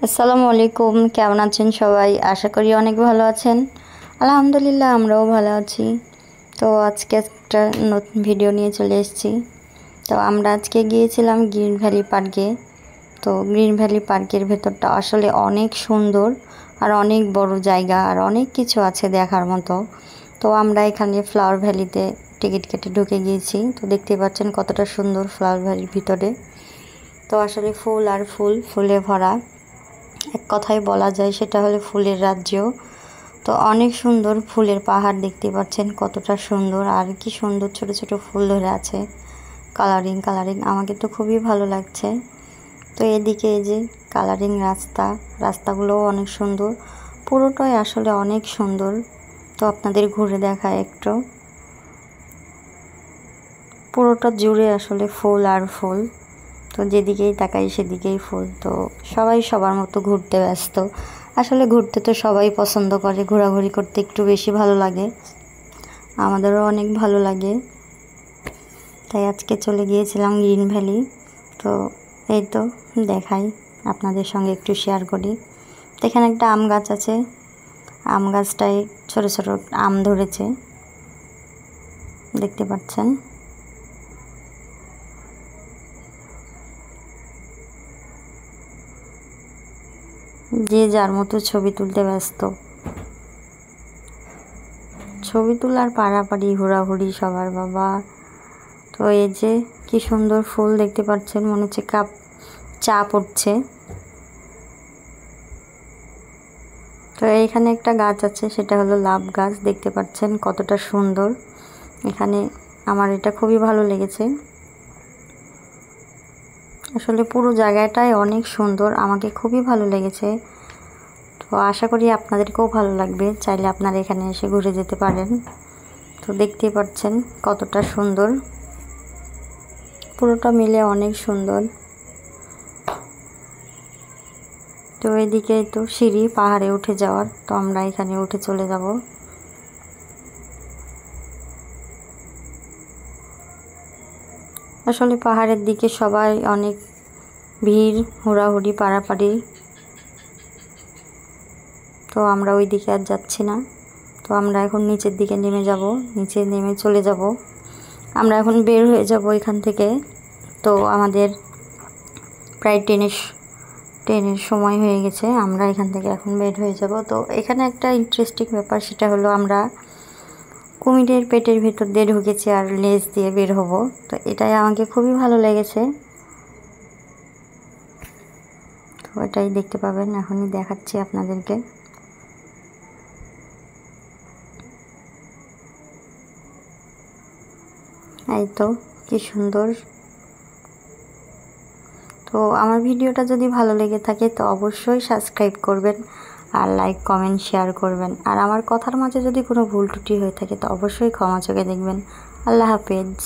আসসালামু আলাইকুম, কেমন আছেন সবাই? আশা করি অনেক ভালো আছেন। আলহামদুলিল্লাহ আমরাও ভালো আছি। তো আজকে একটা নতুন ভিডিও নিয়ে চলে এসেছি। তো আমরা আজকে গিয়েছিলাম গ্রিন ভ্যালি পার্কে। তো গ্রিন ভ্যালি পার্কের ভেতরটা আসলে অনেক সুন্দর আর অনেক বড় জায়গা আর অনেক কিছু আছে দেখার মতো। তো আমরা এখানে ফ্লাওয়ার ভ্যালিতে টিকিট কেটে ঢুকে গিয়েছি। তো দেখতে পাচ্ছেন কতটা সুন্দর ফ্লাওয়ার ভ্যালির ভিতরে। তো আসলে ফুল আর ফুলে ভরা, এক কথায় বলা যায় সেটা হলো ফুলের রাজ্য। তো অনেক সুন্দর ফুলের পাহাড় দেখতে পাচ্ছেন কতটা সুন্দর, আর কি সুন্দর ছোট ছোট ফুল ধরে আছে, কালারিং কালারিং। আমাকে তো খুবই ভালো লাগছে। তো এদিকে এই যে কালারিং রাস্তাগুলোও অনেক সুন্দর, পুরোটাই আসলে অনেক সুন্দর। তো আপনাদের ঘুরে দেখায় একটু, পুরোটা জুড়ে আসলে ফুল আর ফুল। তো যেদিকেই তাকাই সেদিকেই ফুল। তো সবাই সবার মতো ঘুরতে ব্যস্ত। আসলে ঘুরতে তো সবাই পছন্দ করে, ঘোরাঘুরি করতে একটু বেশি ভালো লাগে, আমাদেরও অনেক ভালো লাগে। তাই আজকে চলে গিয়েছিলাম গ্রিন ভ্যালি। তো এই তো দেখাই, আপনাদের সঙ্গে একটু শেয়ার করি। তো এখানে একটা আম গাছ আছে, আম গাছটায় ছোট ছোট আম ধরেছে, দেখতে পাচ্ছেন। যে যার মতো ছবি তুলতে ব্যস্ত, ছবি তোলার পাড়াপাড়ি ঘোরাঘুরি সবার বাবা। তো এই যে কি সুন্দর ফুল দেখতে পাচ্ছেন, মনে হচ্ছে কাপ চা পড়ছে। তো এইখানে একটা গাছ আছে, সেটা হলো লাভ গাছ, দেখতে পাচ্ছেন কতটা সুন্দর। এখানে আমার এটা খুবই ভালো লেগেছে। আসলে পুরো জায়গাটাই অনেক সুন্দর, আমাকে খুবই ভালো লেগেছে। তো আশা করি আপনাদেরকেও ভালো লাগবে, চাইলে আপনারা এখানে এসে ঘুরে যেতে পারেন। তো দেখতেই পাচ্ছেন কতটা সুন্দর, পুরোটা মিলে অনেক সুন্দর। তো এদিকে তো সিঁড়ি পাহাড়ে উঠে যাওয়ার, তো আমরা এখানে উঠে চলে যাব। আসলে পাহাড়ের দিকে সবাই অনেক ভিড়, হুড়াহুড়ি পাড়াপাড়ি। তো আমরা ওই দিকে আর যাচ্ছি না। তো আমরা এখন নিচের দিকে নেমে যাব, নিচে নেমে চলে যাব। আমরা এখন বের হয়ে যাব এখান থেকে। তো আমাদের প্রায় ট্রেনের সময় হয়ে গেছে, আমরা এখান থেকে এখন বের হয়ে যাব। তো এখানে একটা ইন্টারেস্টিং ব্যাপার, সেটা হলো আমরা কুমিরের পেটের ভিতর দিয়ে ঢুকেছি আর লেজ দিয়ে বের হব। তো এটাই আমাকে খুবই ভালো লেগেছে। তো এটাই দেখতে পাবেন, এখনই দেখাচ্ছি আপনাদেরকে। এই তো কি সুন্দর। তো আমার ভিডিওটা যদি ভালো লেগে থাকে তো অবশ্যই সাবস্ক্রাইব করবেন, আর লাইক কমেন্ট শেয়ার করবেন। আর আমার কথার মাঝে যদি কোনো ভুল ত্রুটি হয়ে থাকে তো অবশ্যই ক্ষমা চোখে দেখবেন। আল্লাহ হাফেজ।